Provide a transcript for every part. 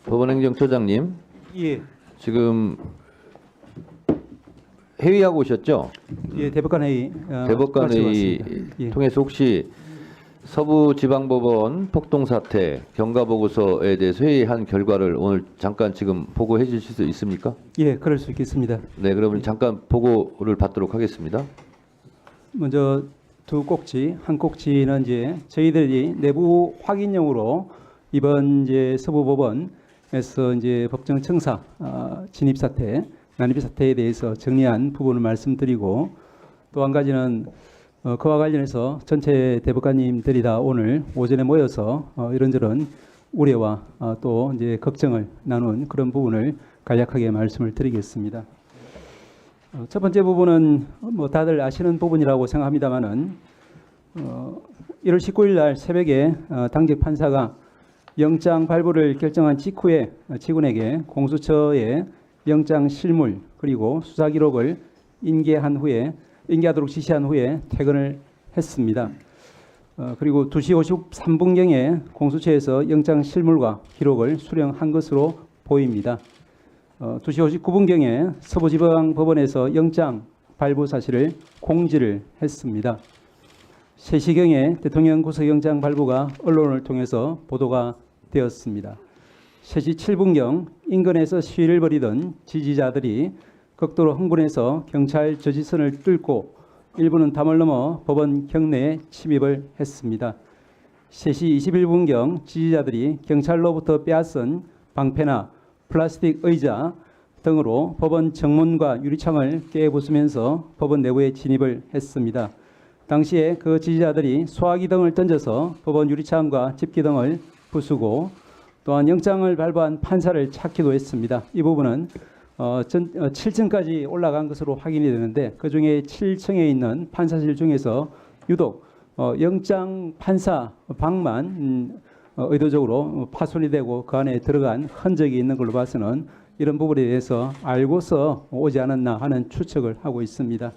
법원행정처장님, 예, 지금 회의하고 오셨죠? 예, 대법관 회의. 대법관 회의 왔습니다. 예. 통해서 혹시 서부지방법원 폭동 사태 경과 보고서에 대해서 회의한 결과를 오늘 잠깐 지금 보고해 주실 수 있습니까? 예, 그럴 수 있겠습니다. 네, 그러면 잠깐 보고를 받도록 하겠습니다. 먼저 두 꼭지, 한 꼭지는 이제 저희들이 내부 확인용으로 이번 이제 서부법원에서 이제 법정 청사 진입 사태, 난입 사태에 대해서 정리한 부분을 말씀드리고, 또 한 가지는 그와 관련해서 전체 대법관님들이 다 오늘 오전에 모여서 이런저런 우려와 또 이제 걱정을 나눈 그런 부분을 간략하게 말씀을 드리겠습니다. 첫 번째 부분은 뭐 다들 아시는 부분이라고 생각합니다만은 1월 19일 날 새벽에 당직 판사가 영장 발부를 결정한 직후에 직원에게 공수처에 영장 실물 그리고 수사 기록을 인계하도록 지시한 후에 퇴근을 했습니다. 그리고 2시 53분경에 공수처에서 영장 실물과 기록을 수령한 것으로 보입니다. 2시 59분경에 서부지방법원에서 영장 발부 사실을 공지를 했습니다. 3시경에 대통령 구속영장 발부가 언론을 통해서 보도가 되었습니다. 3시 7분경 인근에서 시위를 벌이던 지지자들이 극도로 흥분해서 경찰 저지선을 뚫고 일부는 담을 넘어 법원 경내에 침입을 했습니다. 3시 21분경 지지자들이 경찰로부터 빼앗은 방패나 플라스틱 의자 등으로 법원 정문과 유리창을 깨부수면서 법원 내부에 진입을 했습니다. 당시에 그 지지자들이 소화기 등을 던져서 법원 유리창과 집기 등을 부수고 또한 영장을 발부한 판사를 찾기도 했습니다. 이 부분은 7층까지 올라간 것으로 확인이 되는데 그중에 7층에 있는 판사실 중에서 유독 영장 판사 방만 의도적으로 파손이 되고 그 안에 들어간 흔적이 있는 걸로 봐서는 이런 부분에 대해서 알고서 오지 않았나 하는 추측을 하고 있습니다.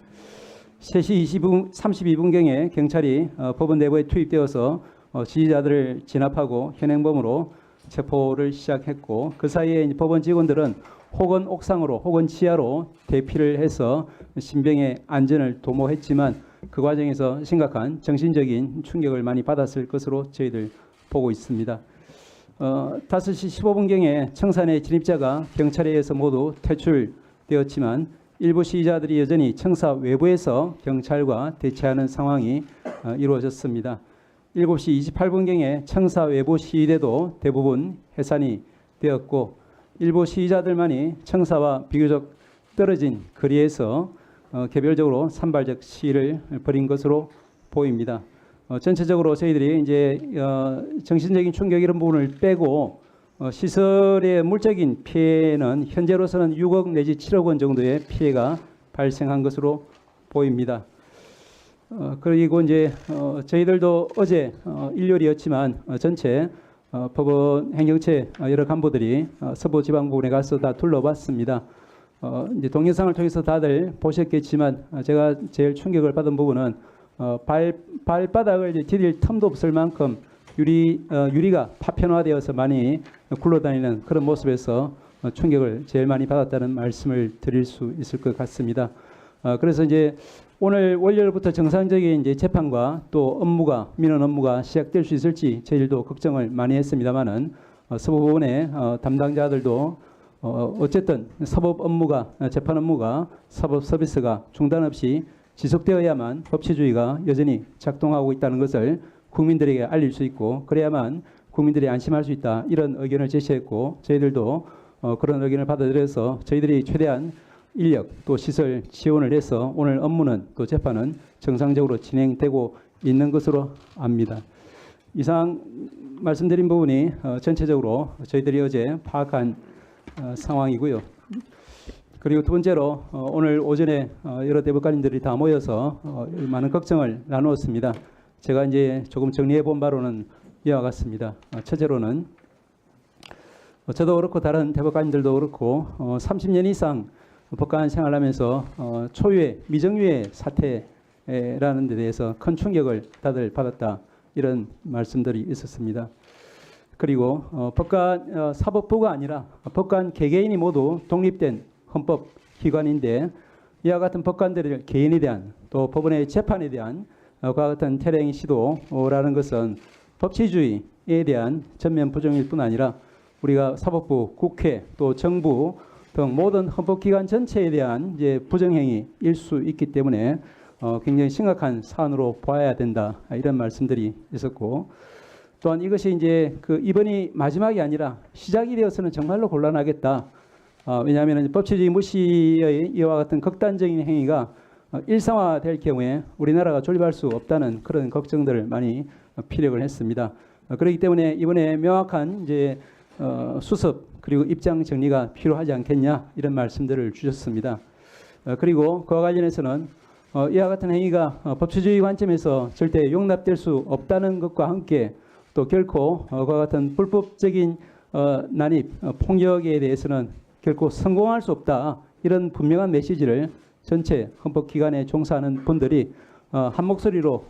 3시 32분경에 경찰이 법원 내부에 투입되어서 지지자들을 진압하고 현행범으로 체포를 시작했고, 그 사이에 법원 직원들은 혹은 옥상으로 혹은 지하로 대피를 해서 신병의 안전을 도모했지만 그 과정에서 심각한 정신적인 충격을 많이 받았을 것으로 저희들 보고 있습니다. 5시 15분경에 청산의 진입자가 경찰에 의해서 모두 퇴출되었지만 일부 시위자들이 여전히 청사 외부에서 경찰과 대치하는 상황이 이루어졌습니다. 7시 28분경에 청사 외부 시위대도 대부분 해산이 되었고, 일부 시위자들만이 청사와 비교적 떨어진 거리에서 개별적으로 산발적 시위를 벌인 것으로 보입니다. 전체적으로 저희들이 이제 정신적인 충격 이런 부분을 빼고 시설의 물적인 피해는 현재로서는 6억 내지 7억 원 정도의 피해가 발생한 것으로 보입니다. 그리고 이제 저희들도 어제 일요일이었지만 전체 법원 행정처 여러 간부들이 서부지방법원에 가서 다 둘러봤습니다. 이제 동영상을 통해서 다들 보셨겠지만 제가 제일 충격을 받은 부분은 발바닥을 이제 디딜 틈도 없을 만큼 유리가 파편화되어서 많이 굴러다니는 그런 모습에서 충격을 제일 많이 받았다는 말씀을 드릴 수 있을 것 같습니다. 그래서 이제 오늘 월요일부터 정상적인 이제 재판과 또 민원 업무가 시작될 수 있을지 저희들도 걱정을 많이 했습니다만은 서부법원의 담당자들도 어쨌든 재판 업무가 사법 서비스가 중단 없이 지속되어야만 법치주의가 여전히 작동하고 있다는 것을 국민들에게 알릴 수 있고 그래야만 국민들이 안심할 수 있다, 이런 의견을 제시했고 저희들도 그런 의견을 받아들여서 저희들이 최대한 인력 또 시설 지원을 해서 오늘 업무는 또 재판은 정상적으로 진행되고 있는 것으로 압니다. 이상 말씀드린 부분이 전체적으로 저희들이 어제 파악한 상황이고요. 그리고 두 번째로 오늘 오전에 여러 대법관님들이 다 모여서 많은 걱정을 나누었습니다. 제가 이제 조금 정리해 본 바로는 이와 같습니다. 첫째로는 저도 그렇고 다른 대법관님들도 그렇고 30년 이상 법관 생활하면서 초유의 미정유의 사태라는 데 대해서 큰 충격을 다들 받았다, 이런 말씀들이 있었습니다. 그리고 법관 사법부가 아니라 법관 개개인이 모두 독립된 헌법 기관인데 이와 같은 법관들의 개인에 대한 또 법원의 재판에 대한 그와 같은 태행 시도라는 것은 법치주의에 대한 전면 부정일 뿐 아니라 우리가 사법부, 국회, 또 정부 등 모든 헌법기관 전체에 대한 이제 부정행위일 수 있기 때문에 굉장히 심각한 사안으로 봐야 된다 이런 말씀들이 있었고 또한 이것이 이제 이번이 마지막이 아니라 시작이 되어서는 정말로 곤란하겠다. 왜냐하면 법치주의 무시의 이와 같은 극단적인 행위가 일상화될 경우에 우리나라가 존립할 수 없다는 그런 걱정들을 많이 피력을 했습니다. 그렇기 때문에 이번에 명확한 이제 수습 그리고 입장 정리가 필요하지 않겠냐 이런 말씀들을 주셨습니다. 그리고 그와 관련해서는 이와 같은 행위가 법치주의 관점에서 절대 용납될 수 없다는 것과 함께 또 결코 그와 같은 불법적인 난입, 폭력에 대해서는 결코 성공할 수 없다 이런 분명한 메시지를 전체 헌법기관에 종사하는 분들이 한 목소리로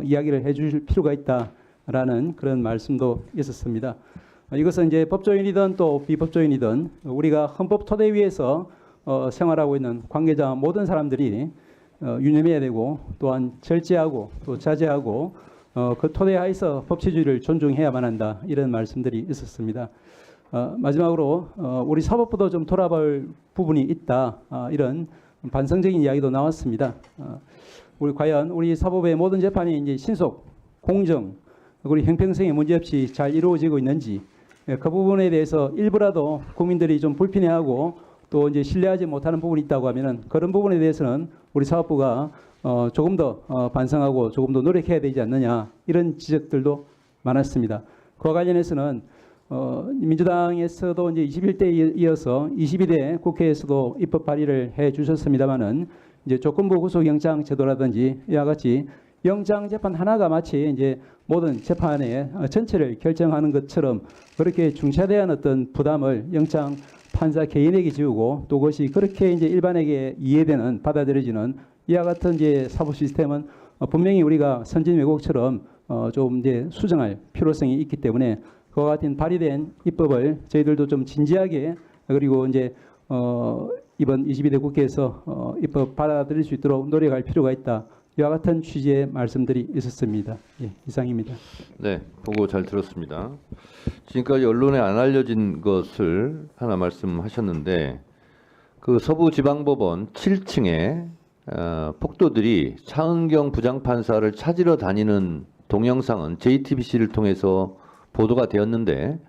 이야기를 해주실 필요가 있다라는 그런 말씀도 있었습니다. 이것은 이제 법조인이든 또 비법조인이든 우리가 헌법 토대 위에서 생활하고 있는 관계자 모든 사람들이 유념해야 되고 또한 절제하고 또 자제하고 그 토대 하에서 법치주의를 존중해야만 한다 이런 말씀들이 있었습니다. 마지막으로 우리 사법부도 좀 돌아볼 부분이 있다 이런 반성적인 이야기도 나왔습니다. 우리 과연 우리 사법의 모든 재판이 이제 신속, 공정, 그리고 형평성에 문제없이 잘 이루어지고 있는지 그 부분에 대해서 일부라도 국민들이 좀 불편해하고 또 이제 신뢰하지 못하는 부분이 있다고 하면은 그런 부분에 대해서는 우리 사법부가 조금 더 반성하고 조금 더 노력해야 되지 않느냐 이런 지적들도 많았습니다. 그와 관련해서는 민주당에서도 이제 21대에 이어서 22대 국회에서도 입법 발의를 해 주셨습니다만은 이제 조건부 구속영장 제도라든지 이와 같이 영장 재판 하나가 마치 이제 모든 재판의 전체를 결정하는 것처럼 그렇게 중차대한 어떤 부담을 영장 판사 개인에게 지우고 또 그것이 그렇게 이제 일반에게 이해되는 받아들여지는 이와 같은 이제 사법 시스템은 분명히 우리가 선진 외국처럼 좀 이제 수정할 필요성이 있기 때문에 그와 같은 발의된 입법을 저희들도 좀 진지하게 그리고 이제 이번 22대 국회에서 입법 받아들일 수 있도록 노력할 필요가 있다. 이와 같은 취지의 말씀들이 있었습니다. 예, 이상입니다. 네, 보고 잘 들었습니다. 지금까지 언론에 안 알려진 것을 하나 말씀하셨는데 그 서부지방법원 7층에 폭도들이 차은경 부장판사를 찾으러 다니는 동영상은 JTBC를 통해서 보도가 되었는데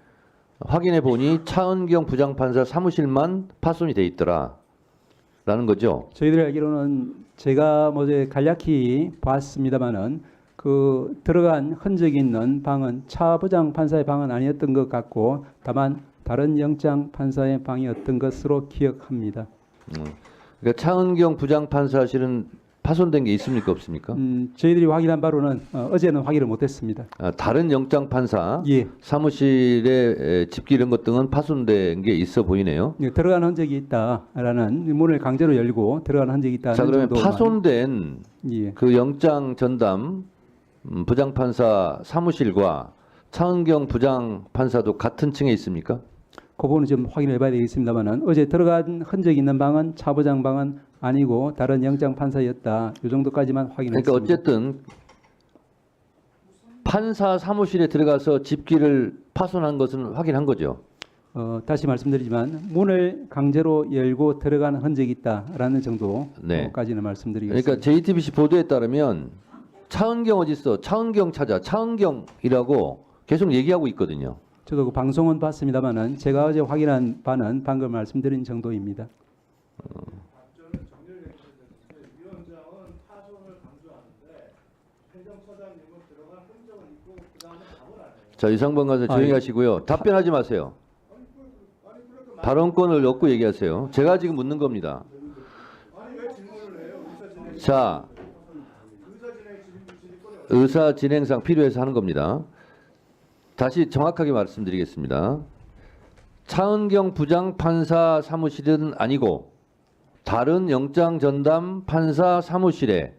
확인해 보니 차은경 부장판사 사무실만 파손이 돼 있더라라는 거죠. 저희들이 알기로는 제가 어제 간략히 봤습니다만은 그 들어간 흔적이 있는 방은 차 부장판사의 방은 아니었던 것 같고 다만 다른 영장 판사의 방이었던 것으로 기억합니다. 그러니까 차은경 부장판사실은 파손된 게 있습니까 없습니까? 저희들이 확인한 바로는 어제는 확인을 못했습니다. 다른 영장 판사 예. 사무실에 집기 이런 것 등은 파손된 게 있어 보이네요. 예, 들어간 흔적이 있다라는 문을 강제로 열고 들어간 흔적이 있다는 자, 그러면 정도만. 파손된 예. 그 영장 전담 부장판사 사무실과 차은경 부장판사도 같은 층에 있습니까? 그 부분은 좀 확인해 봐야 되겠습니다만은 어제 들어간 흔적이 있는 방은 차 부장 방은 아니고 다른 영장 판사였다. 이 정도까지만 확인했습니다. 그러니까 어쨌든 판사 사무실에 들어가서 집기를 파손한 것은 확인한 거죠. 다시 말씀드리지만 문을 강제로 열고 들어가는 흔적이 있다라는 정도까지는 네. 말씀드리겠습니다. 그러니까 JTBC 보도에 따르면 차은경 어디 있어? 차은경 찾아. 차은경이라고 계속 얘기하고 있거든요. 저도 그 방송은 봤습니다만은 제가 어제 확인한 바는 방금 말씀드린 정도입니다. 위원장은 파손을 강조하는데 행정처장님은 들어간 흔적은 있고 그 다음에 답을 안 해요. 자, 이상범 간사 조용히 예. 하시고요. 답변하지 마세요. 발언권을 얻고 얘기하세요. 제가 지금 묻는 겁니다. 아니 왜 질문을 해요? 자, 의사 진행상 필요해서 하는 겁니다. 다시 정확하게 말씀드리겠습니다. 차은경 부장판사 사무실은 아니고 다른 영장 전담 판사 사무실에를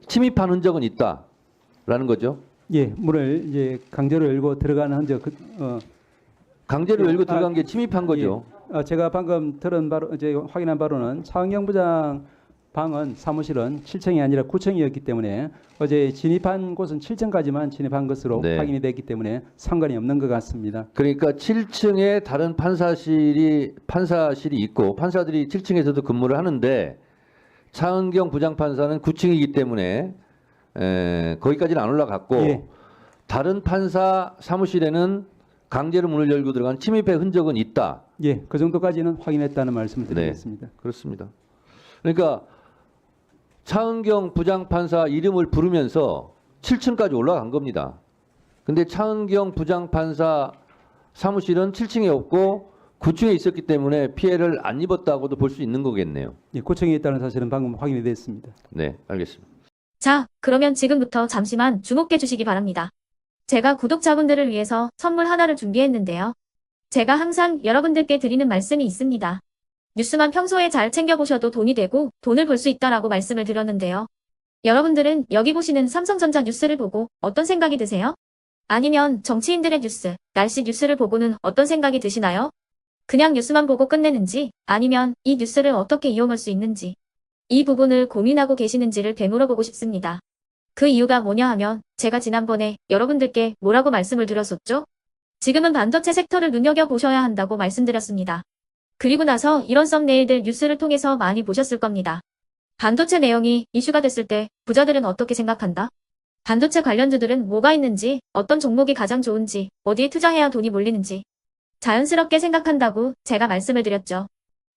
침입한 흔적은 있다라는 거죠. 예, 문을 이제 강제로 열고 들어가는 흔적, 강제로 열고 아, 들어간 게 침입한 거죠. 제가 방금 들은 바로, 확인한 바로는 차은경 부장 방은 사무실은 7층이 아니라 9층이었기 때문에 어제 진입한 곳은 7층까지만 진입한 것으로 네. 확인이 됐기 때문에 상관이 없는 것 같습니다. 그러니까 7층에 다른 판사실이 있고 판사들이 7층에서도 근무를 하는데 차은경 부장판사는 9층이기 때문에 거기까지는 안 올라갔고 예. 다른 판사 사무실에는 강제로 문을 열고 들어간 침입의 흔적은 있다. 예, 그 정도까지는 확인했다는 말씀을 드리겠습니다. 그렇습니다. 그러니까 차은경 부장판사 이름을 부르면서 7층까지 올라간 겁니다. 근데 차은경 부장판사 사무실은 7층에 없고 9층에 있었기 때문에 피해를 안 입었다고도 볼 수 있는 거겠네요. 예, 9층에 있다는 사실은 방금 확인이 됐습니다. 네, 알겠습니다. 자, 그러면 지금부터 잠시만 주목해 주시기 바랍니다. 제가 구독자분들을 위해서 선물 하나를 준비했는데요. 제가 항상 여러분들께 드리는 말씀이 있습니다. 뉴스만 평소에 잘 챙겨보셔도 돈이 되고 돈을 벌 수 있다라고 말씀을 드렸는데요. 여러분들은 여기 보시는 삼성전자 뉴스를 보고 어떤 생각이 드세요? 아니면 정치인들의 뉴스, 날씨 뉴스를 보고는 어떤 생각이 드시나요? 그냥 뉴스만 보고 끝내는지 아니면 이 뉴스를 어떻게 이용할 수 있는지 이 부분을 고민하고 계시는지를 되물어보고 싶습니다. 그 이유가 뭐냐 하면 제가 지난번에 여러분들께 뭐라고 말씀을 드렸었죠? 지금은 반도체 섹터를 눈여겨보셔야 한다고 말씀드렸습니다. 그리고 나서 이런 썸네일들 뉴스를 통해서 많이 보셨을 겁니다. 반도체 내용이 이슈가 됐을 때 부자들은 어떻게 생각한다? 반도체 관련주들은 뭐가 있는지, 어떤 종목이 가장 좋은지, 어디에 투자해야 돈이 몰리는지 자연스럽게 생각한다고 제가 말씀을 드렸죠.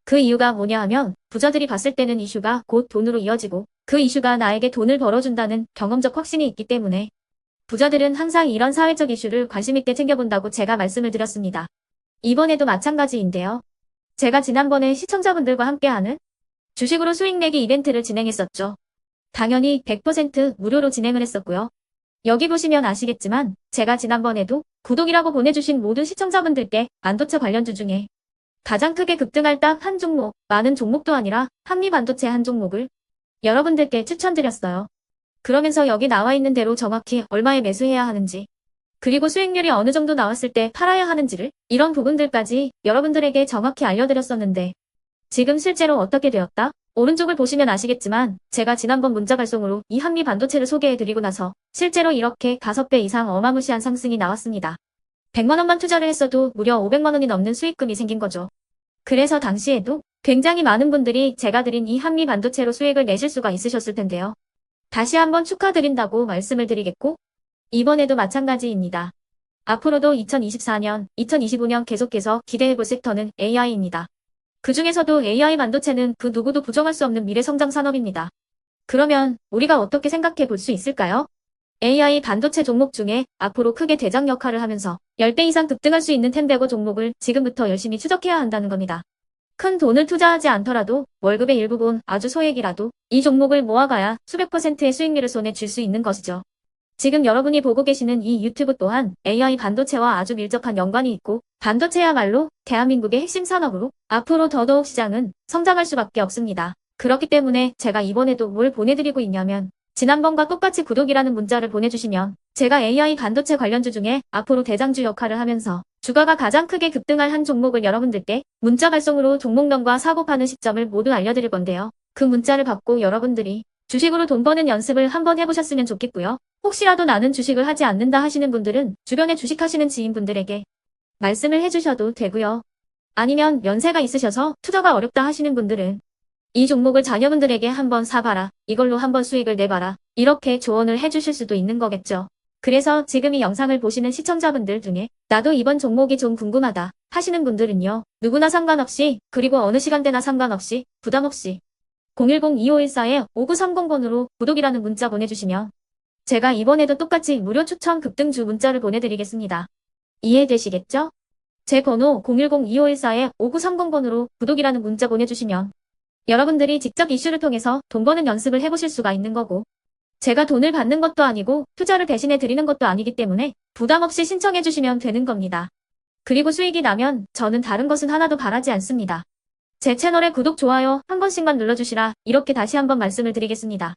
그 이유가 뭐냐 하면 부자들이 봤을 때는 이슈가 곧 돈으로 이어지고 그 이슈가 나에게 돈을 벌어준다는 경험적 확신이 있기 때문에 부자들은 항상 이런 사회적 이슈를 관심 있게 챙겨본다고 제가 말씀을 드렸습니다. 이번에도 마찬가지인데요. 제가 지난번에 시청자분들과 함께하는 주식으로 수익 내기 이벤트를 진행했었죠. 당연히 100% 무료로 진행을 했었고요. 여기 보시면 아시겠지만 제가 지난번에도 구독이라고 보내주신 모든 시청자분들께 반도체 관련주 중에 가장 크게 급등할 딱 한 종목, 많은 종목도 아니라 한미반도체 한 종목을 여러분들께 추천드렸어요. 그러면서 여기 나와 있는 대로 정확히 얼마에 매수해야 하는지 그리고 수익률이 어느 정도 나왔을 때 팔아야 하는지를 이런 부분들까지 여러분들에게 정확히 알려드렸었는데 지금 실제로 어떻게 되었다? 오른쪽을 보시면 아시겠지만 제가 지난번 문자 발송으로 이 한미 반도체를 소개해드리고 나서 실제로 이렇게 5배 이상 어마무시한 상승이 나왔습니다. 100만 원만 투자를 했어도 무려 500만 원이 넘는 수익금이 생긴 거죠. 그래서 당시에도 굉장히 많은 분들이 제가 드린 이 한미 반도체로 수익을 내실 수가 있으셨을 텐데요. 다시 한번 축하드린다고 말씀을 드리겠고 이번에도 마찬가지입니다. 앞으로도 2024년, 2025년 계속해서 기대해볼 섹터는 AI입니다. 그 중에서도 AI 반도체는 그 누구도 부정할 수 없는 미래성장 산업입니다. 그러면 우리가 어떻게 생각해 볼 수 있을까요? AI 반도체 종목 중에 앞으로 크게 대장 역할을 하면서 10배 이상 급등할 수 있는 텐베고 종목을 지금부터 열심히 추적해야 한다는 겁니다. 큰 돈을 투자하지 않더라도 월급의 일부분 아주 소액이라도 이 종목을 모아가야 수백 %의 수익률을 손에 쥘 수 있는 것이죠. 지금 여러분이 보고 계시는 이 유튜브 또한 AI 반도체와 아주 밀접한 연관이 있고 반도체야말로 대한민국의 핵심 산업으로 앞으로 더더욱 시장은 성장할 수밖에 없습니다. 그렇기 때문에 제가 이번에도 뭘 보내드리고 있냐면 지난번과 똑같이 구독이라는 문자를 보내주시면 제가 AI 반도체 관련주 중에 앞으로 대장주 역할을 하면서 주가가 가장 크게 급등할 한 종목을 여러분들께 문자 발송으로 종목명과 사고 파는 시점을 모두 알려드릴 건데요. 그 문자를 받고 여러분들이 주식으로 돈 버는 연습을 한번 해보셨으면 좋겠고요. 혹시라도 나는 주식을 하지 않는다 하시는 분들은 주변에 주식하시는 지인분들에게 말씀을 해주셔도 되고요. 아니면 연세가 있으셔서 투자가 어렵다 하시는 분들은 이 종목을 자녀분들에게 한번 사봐라. 이걸로 한번 수익을 내봐라. 이렇게 조언을 해주실 수도 있는 거겠죠. 그래서 지금 이 영상을 보시는 시청자분들 중에 나도 이번 종목이 좀 궁금하다 하시는 분들은요. 누구나 상관없이 그리고 어느 시간대나 상관없이 부담없이 010-2514-5930번으로 구독이라는 문자 보내주시면 제가 이번에도 똑같이 무료 추천 급등주 문자를 보내드리겠습니다. 이해되시겠죠? 제 번호 010-2514-5930번으로 구독이라는 문자 보내주시면 여러분들이 직접 이슈를 통해서 돈 버는 연습을 해보실 수가 있는 거고 제가 돈을 받는 것도 아니고 투자를 대신해 드리는 것도 아니기 때문에 부담 없이 신청해 주시면 되는 겁니다. 그리고 수익이 나면 저는 다른 것은 하나도 바라지 않습니다. 제 채널에 구독, 좋아요 한 번씩만 눌러주시라 이렇게 다시 한번 말씀을 드리겠습니다.